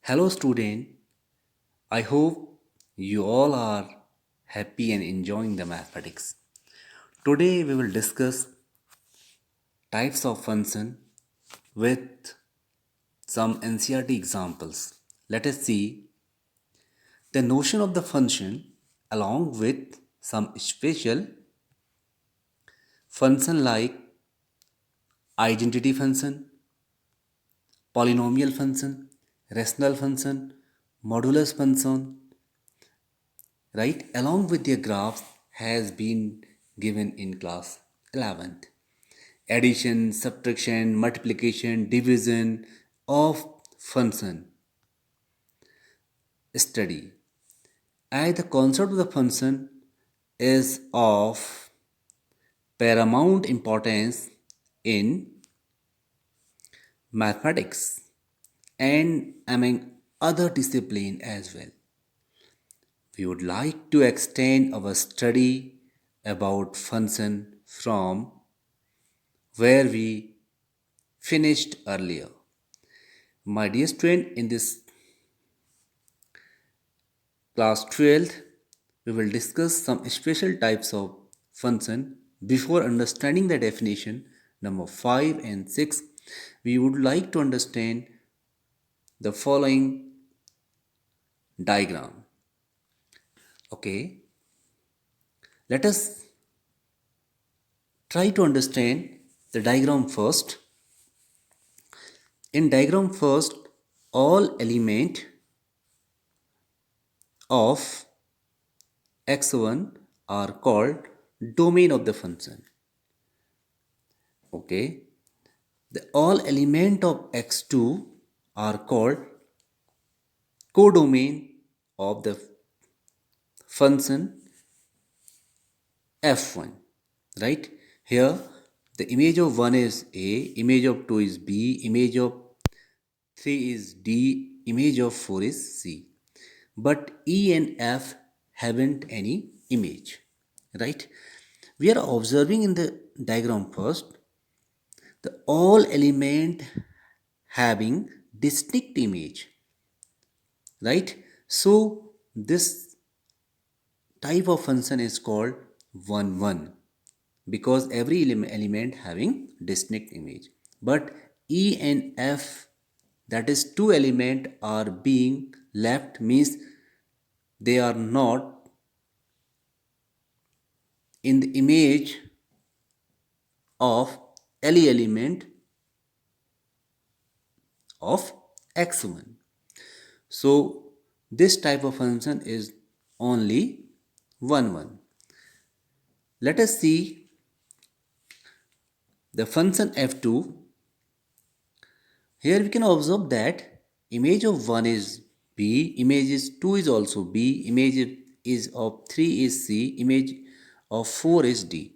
Hello, student. I hope you all are happy and enjoying the mathematics. Today we will discuss types of function with some NCERT examples. Let us see the notion of the function along with some special function like identity function, polynomial function, rational function, modulus function, right, along with their graphs has been given in class 11th. Addition, subtraction, multiplication, division of function study. And the concept of the function is of paramount importance in mathematics and among other disciplines as well. We would like to extend our study about function from where we finished earlier. My dear student, in this class 12th, we will discuss some special types of function. Before understanding the definition, number 5 and 6, we would like to understand the following diagram. Okay, let us try to understand the diagram first. In diagram first, all element of x1 are called domain of the function. Okay, the all element of x2 are called codomain of the function f1, right? Here the image of 1 is a, image of 2 is b, image of 3 is d, image of 4 is c, but e and f haven't any image, right? We are observing in the diagram first the all element having distinct image, right? So this type of function is called 1 1 because every element having distinct image, but e and f, that is two element, are being left, means they are not in the image of any element of x1. So this type of function is only 1 1. Let us see the function f2. Here we can observe that image of 1 is b, image is 2 is also b, image is of 3 is c, image of 4 is d,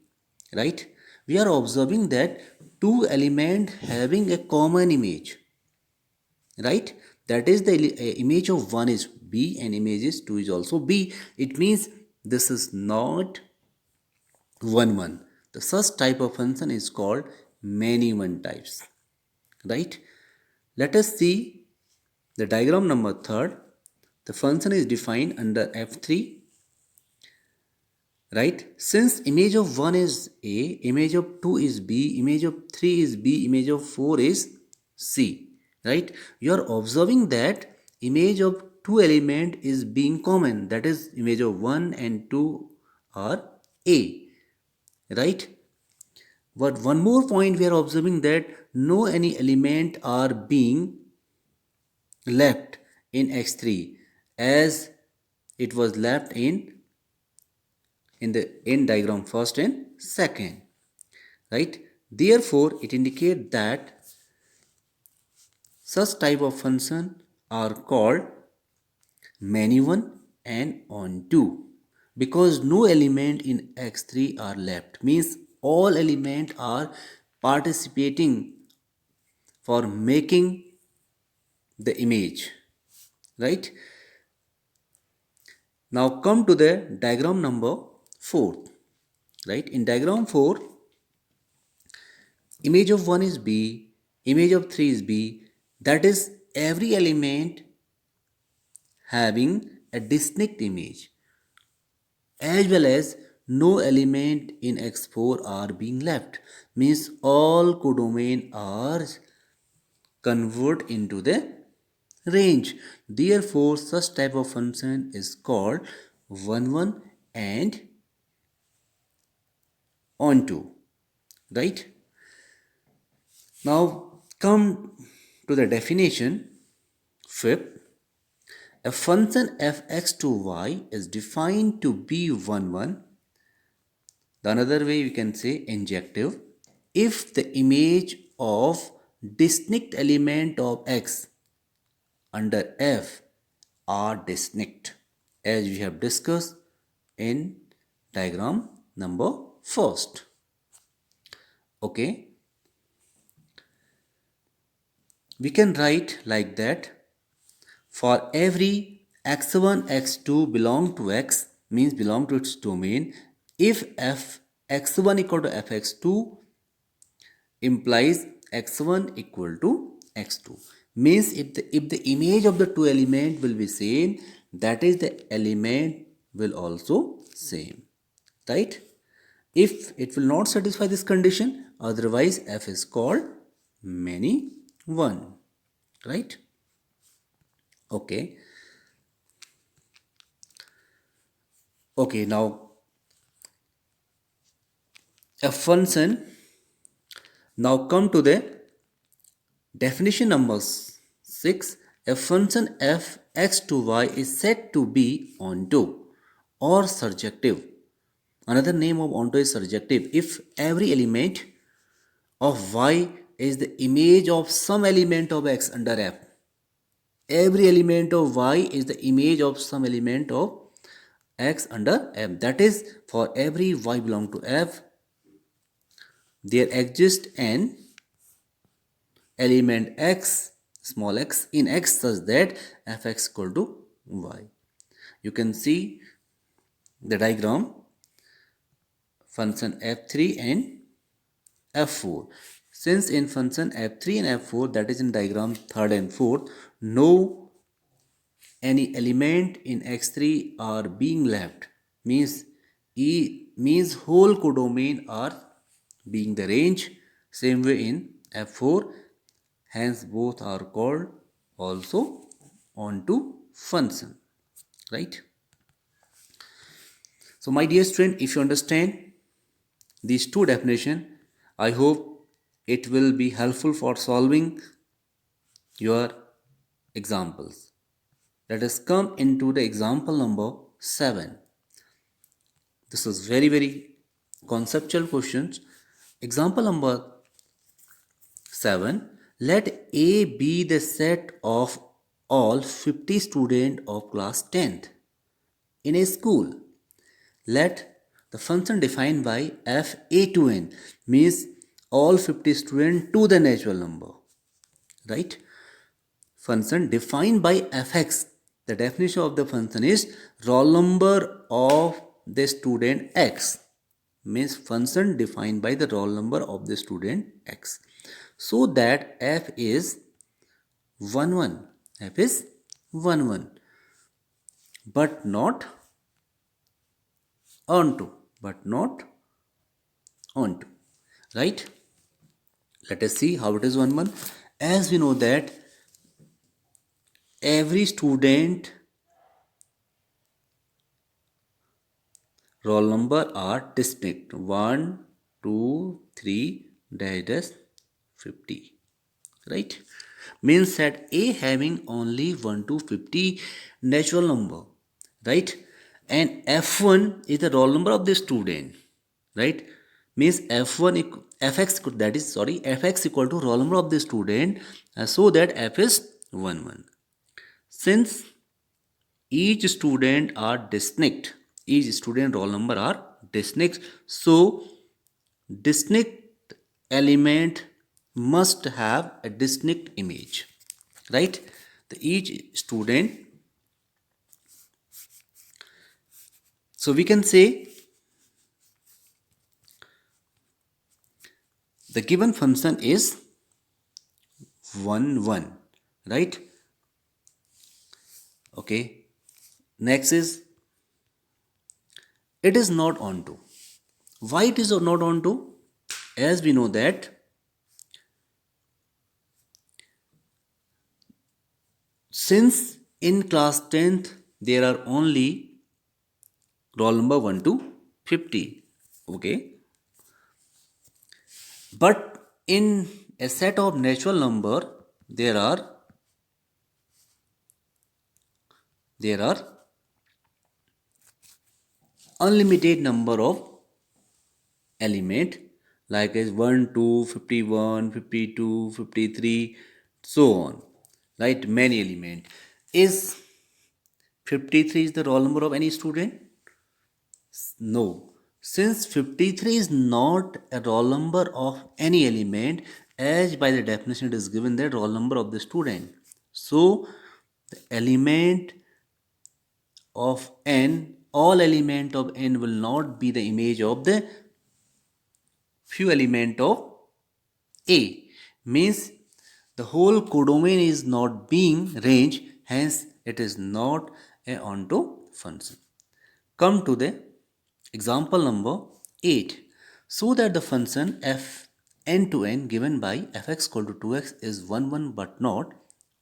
right? We are observing that two element having a common image, right? That is the image of 1 is b and image is 2 is also b. It means this is not 1 1. The such type of function is called many one types, right? Let us see the diagram number 3rd. The function is defined under f3, right? Since image of 1 is a, image of 2 is b, image of 3 is b, image of 4 is c, right? You are observing that image of two element is being common, that is image of 1 and 2 are a, right? But one more point, we are observing that no any element are being left in x3 as it was left in the end diagram first and second, right? Therefore it indicates that such type of function are called many one and onto, because no element in x3 are left, means all element are participating for making the image, right? Now come to the diagram number 4, right? In diagram 4, image of 1 is b, image of 3 is b, that is every element having a distinct image, as well as no element in X4 are being left, means all codomain are convert into the range. Therefore such type of function is called 1 1 and onto, right? Now come to the definition. Fifth, a function fx to y is defined to be 1 1. The another way we can say injective, if the image of distinct element of x under f are distinct, as we have discussed in diagram number first. Okay, we can write like that: for every x1 x2 belong to x, means belong to its domain, if f x1 equal to fx2 implies x1 equal to x2, means if the image of the two element will be same, that is the element will also same, right? If it will not satisfy this condition, otherwise f is called many one, right? Okay. Okay, now a function. Now come to the definition number 6. A function f x to y is said to be onto or surjective. Another name of onto is surjective if every element of y is the image of some element of x under f. Every element of y is the image of some element of x under f. That is, for every y belong to f, there exists an element x, small x, in x such that fx equal to y. You can see the diagram, function f3 and f4. Since in function f3 and f4, that is in diagram 3rd and 4th, no any element in x3 are being left, means means whole codomain are being the range. Same way in f4, hence both are called also onto function, right? So my dear student, if you understand these two definition, I hope it will be helpful for solving your examples. Let us come into the example number 7. This is very conceptual questions. Example number 7. Let A be the set of all 50 students of class 10th in a school. Let the function defined by f a to n, means all 50 students to the natural number, right? Function defined by fx. The definition of the function is roll number of the student x, means function defined by the roll number of the student x, so that f is 1 1. F is 1 1, but not onto, right? Let us see how it is 1 1. As we know that every student roll number are distinct, 1 2 3 dash 50, right? Means that a having only 1 to 50 natural number, right? And f1 is the roll number of the student, right? Means f1 fx, that is sorry, fx equal to roll number of the student, so that f is 1 1. Since each student are distinct, each student roll number are distinct, so distinct element must have a distinct image, right? The each student, so we can say the given function is 1 1, right? Okay. Next is it is not onto. Why it is not onto? As we know that since in class 10th there are only roll number 1 to 50. Okay. But in a set of natural number there are unlimited number of element like as 1, 2, 51, 52, 53, so on. Right? Many element. Is 53 is the roll number of any student? No. Since 53 is not a roll number of any element, as by the definition it is given that roll number of the student. So the element of n, all element of n will not be the image of the few element of A. Means the whole codomain is not being range, hence it is not a onto function. Come to the example number 8. So that the function f n to n given by fx equal to 2x is 1 1 but not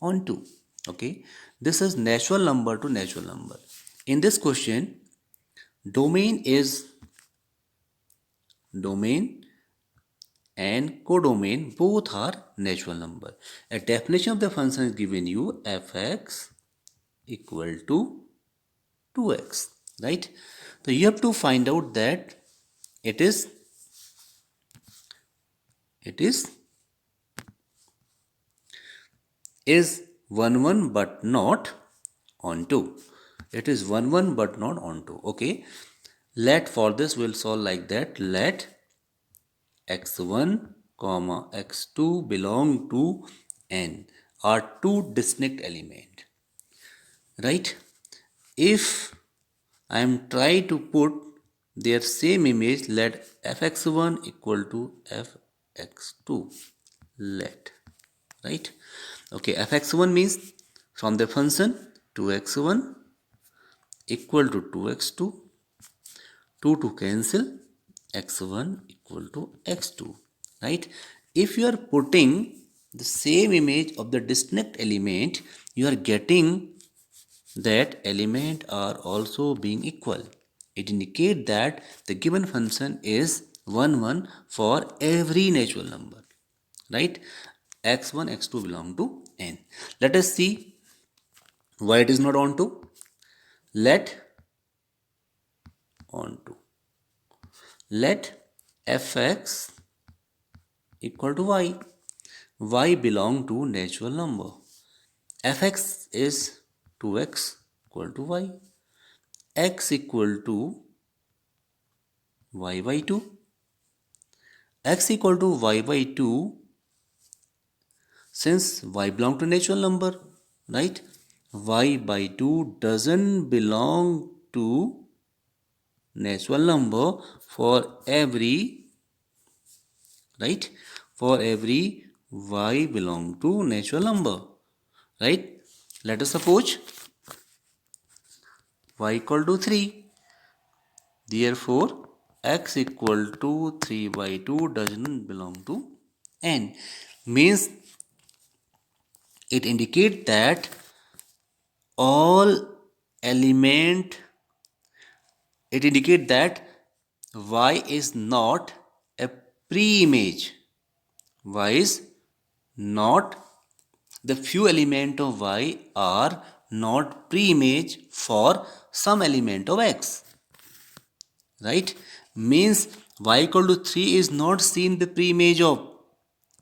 onto. Okay, this is natural number to natural number. In this question, domain and codomain both are natural number. A definition of the function is given you fx equal to 2x, right? So you have to find out that it is is 1 1 but not onto. It is 1 1 but not onto. Okay, let for this we'll solve like that. Let x1 comma x2 belong to n are two distinct element, right? If I am try to put their same image, let fx1 equal to fx2, let, right? Okay, fx1 means from the function 2x1 equal to 2x2, 2 to cancel, x1 equal to x2, right? If you are putting the same image of the distinct element, you are getting that element are also being equal. It indicates that the given function is 1 1 for every natural number, right? x1 x2 belong to n. Let us see why it is not onto. Let onto, let fx equal to y belong to natural number. Fx is 2x equal to y, x equal to y by 2, x equal to y by 2, since y belong to natural number, right? Y by 2 doesn't belong to natural number for every, right? For every y belong to natural number, right? Let us suppose y equal to 3. Therefore, x equal to 3 by 2 doesn't belong to n. Means it indicates that all element, it indicates that y is not a pre-image. Y is not, the few element of y are not pre-image for some element of x, right? Means y equal to 3 is not seen the pre-image of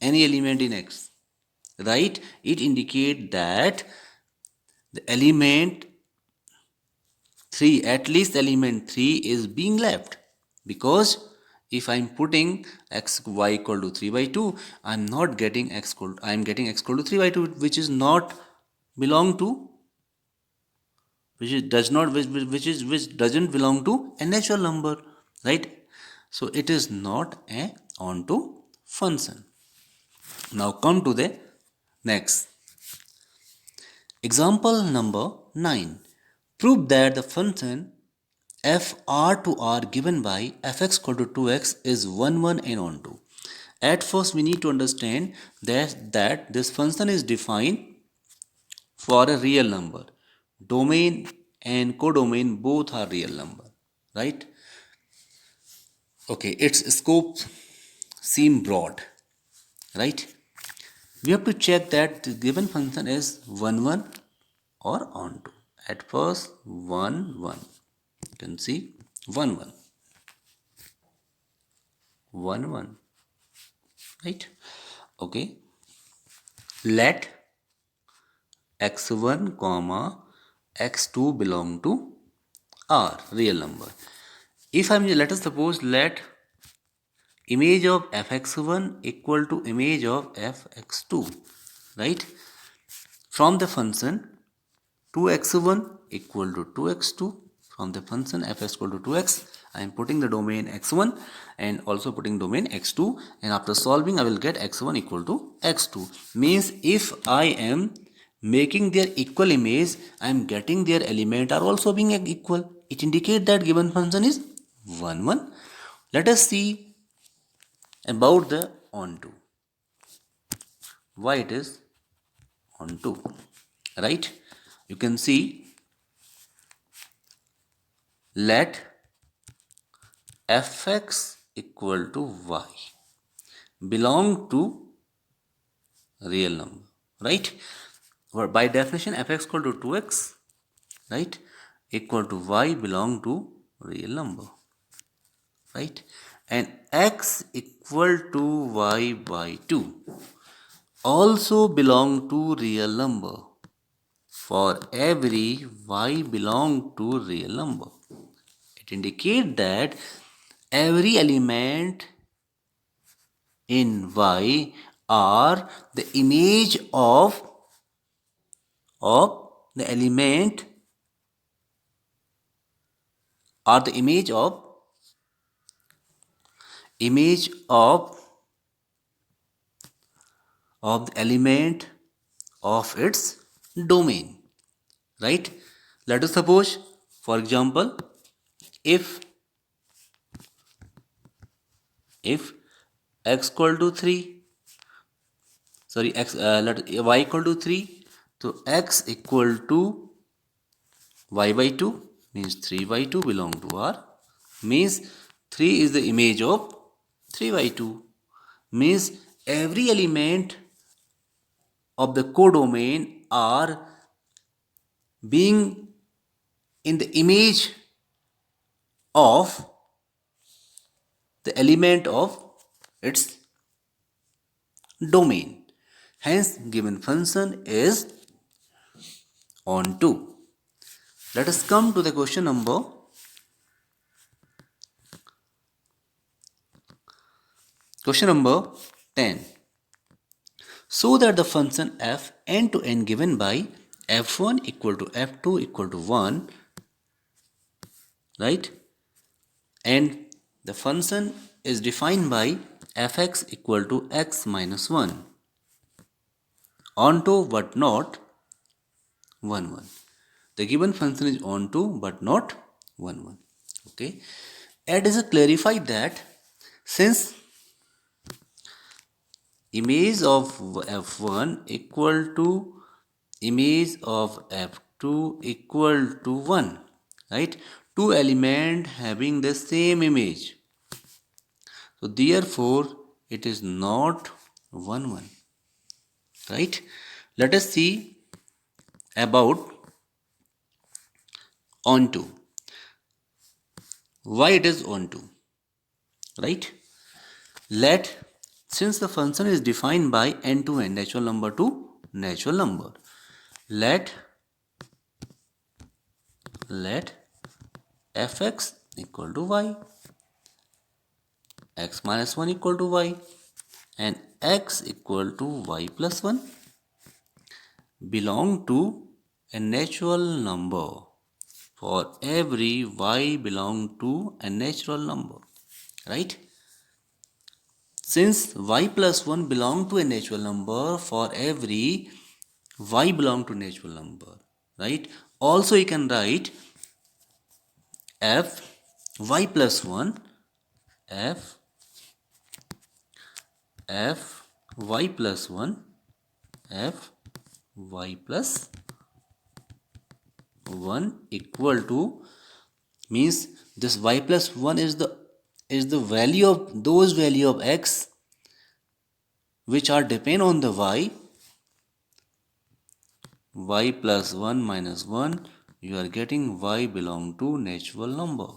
any element in x, right? It indicates that the element 3, at least element 3 is being left, because if I'm putting x y equal to 3 by 2, I'm not getting x equal, I'm getting x equal to 3 by 2, which is not belong to, which is does not, which doesn't belong to a natural number, right? So it is not a onto function. Now come to the next. Example number 9. Prove that the function f r to r given by fx equal to 2x is 1 1 and on 2. At first we need to understand that this function is defined for a real number. Domain and codomain both are real number, right? Okay, its scope seem broad, right? We have to check that the given function is 1 1 or on 2. At first 1 1. You can see 1 1 1 1, right? Okay, let x1 comma x2 belong to R, real number. If I'm, let us suppose, let image of fx1 equal to image of fx2, right? From the function 2x1 equal to 2x2, from the function fx equal to 2x, I am putting the domain x1 and also putting domain x2, and after solving I will get x1 equal to x2. Means if I am making their equal image, I am getting their element are also being equal. It indicates that given function is 1 1. Let us see about the onto. Why it is onto, right? You can see, let fx equal to y belong to real number, right? Or by definition fx equal to 2x, right, equal to y belong to real number, right? And x equal to y by 2 also belong to real number for every y belong to real number. It indicates that every element in y are the image of the element, are the image of the element of its domain, right? Let us suppose, for example, if x equal to 3, sorry, x let y equal to 3, so x equal to y by 2 means 3 by 2 belong to R, means 3 is the image of 3 by 2, means every element of the codomain are being in the image of the element of its domain. Hence given function is onto. Let us come to the question number 10. So that the function f n to n given by f1 equal to f2 equal to 1, right, and the function is defined by fx equal to x minus 1 onto but not 1 1. The given function is onto but not 1 1. Okay, it is clarified that since image of f1 equal to image of f2 equal to 1, right, two element having the same image, so therefore it is not 1 1, right? Let us see about onto. Why it is onto, right? Let, since the function is defined by n to n, natural number to natural number, let fx equal to y, x minus 1 equal to y, and x equal to y plus 1 belong to a natural number for every y belong to a natural number, right? Since y plus 1 belong to a natural number for every y belong to natural number, right? Also you can write f y plus 1 f f y plus 1 f y plus 1 equal to, means this y plus 1 is the value of those value of x which are depend on the y plus 1 minus 1, you are getting y belong to natural number.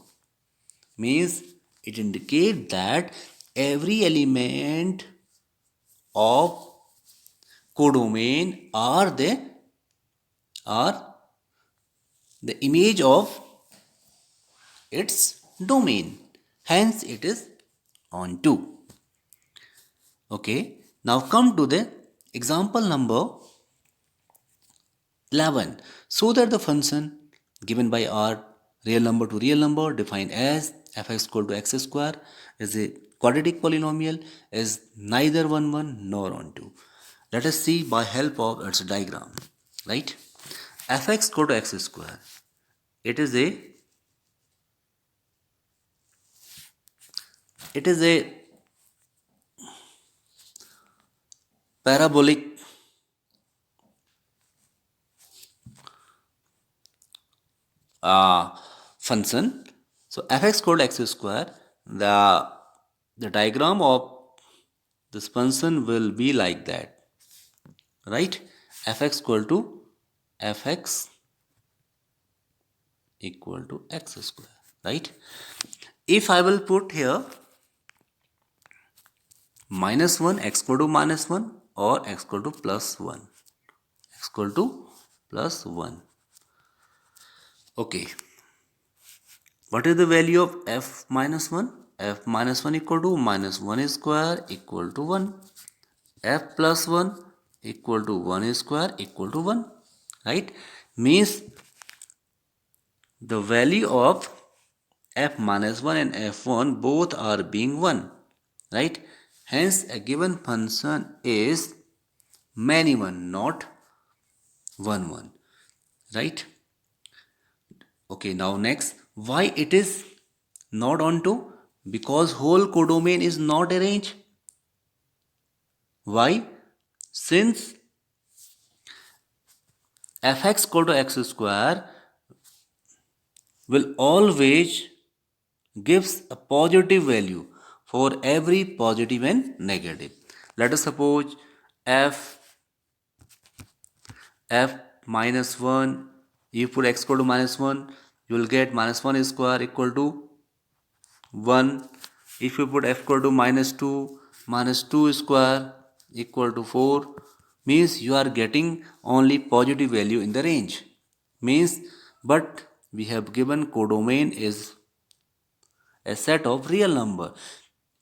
Means it indicate that every element of codomain are the image of its domain. Hence it is onto. Okay. Now come to the example number 11. So that the function given by R, real number to real number, defined as fx equal to x square, is a quadratic polynomial, is neither 1 1 nor onto. Let us see by help of its diagram. Right? Fx equal to x square. It is a parabolic function. So fx equal to x square, the diagram of this function will be like that, right? Fx equal to x square, right? If I will put here minus 1, x equal to minus 1, or x equal to plus 1, x equal to plus 1. Okay, what is the value of f minus 1? F minus 1 equal to minus 1 square equal to 1. F plus 1 equal to 1 square equal to 1. Right? Means the value of f minus 1 and f1 both are being 1. Right? Hence a given function is many 1, not 1 1. Right? Okay, now next, why it is not onto? Because whole codomain is not arranged. Why? Since fx equal to x square will always gives a positive value for every positive and negative. Let us suppose f minus 1, you put x equal to minus 1, you will get minus 1 square equal to 1. If you put f equal to minus 2 square equal to 4, means you are getting only positive value in the range. Means, but we have given codomain is a set of real number.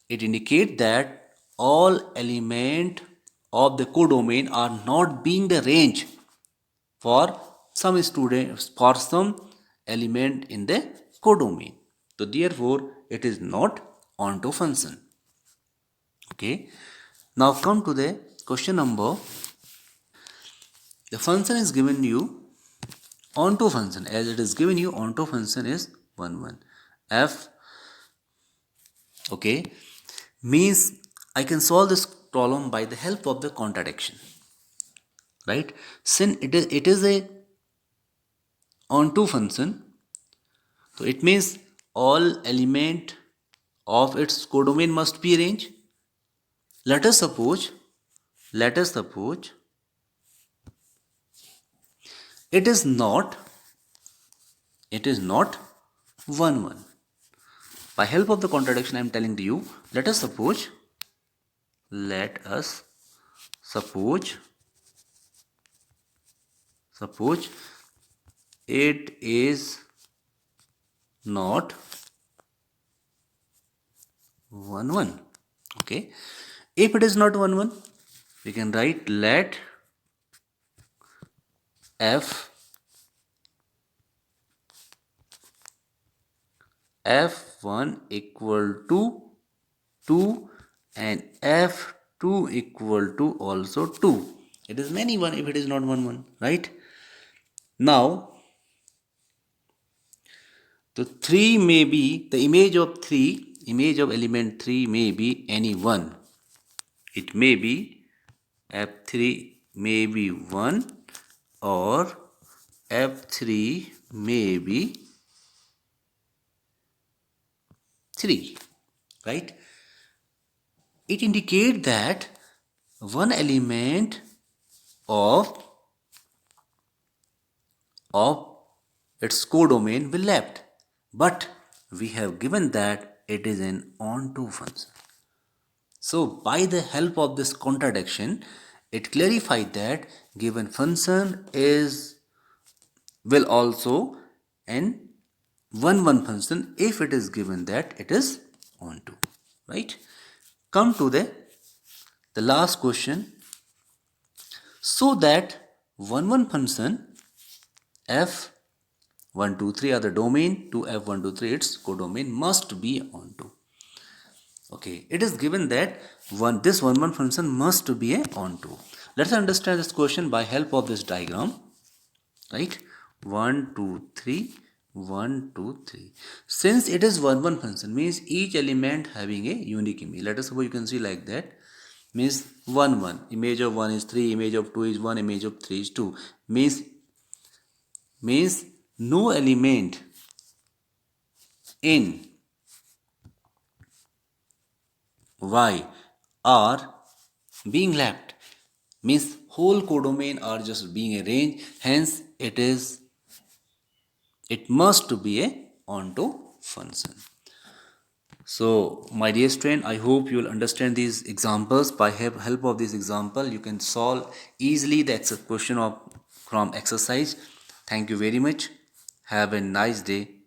It indicates that all element of the codomain are not being the range for some students, for some element in the codomain. So therefore it is not onto function. Okay. Now come to the question number. The function is given you onto function, as it is given you onto function is 1 1. F, okay, means I can solve this problem by the help of the contradiction, right? Since it is a onto function, so it means all element of its codomain must be arranged. Let us suppose it is not 1 1. By help of the contradiction I am telling to you, let us suppose it is not 1 1. Okay, if it is not 1 1, we can write let f1 equal to 2 and f2 equal to also 2. It is many one if it is not one, right? Now, the 3 may be, the image of 3, image of element 3 may be any one. It may be F3 may be 1 or F3 may be 3, right? It indicates that one element of its codomain will left, but we have given that it is an onto function. So by the help of this contradiction, it clarified that given function is will also an one function if it is given that it is onto, right? Come to the last question. So that one function f 1 2 3 are the domain to f 1 2 3 its codomain must be onto. Okay, it is given that this one function must be a onto. Let's understand this question by help of this diagram, right? 1 2 3 1 2 3. Since it is one function means each element having a unique image. Let us suppose you can see like that, means 1 image of 1 is 3, image of 2 is 1, image of 3 is 2, means no element in y are being left, means whole codomain are just being arranged, hence it must be a onto function. So my dear student, I hope you will understand these examples. By help of this example you can solve easily the question of from exercise. Thank you very much. Have a nice day.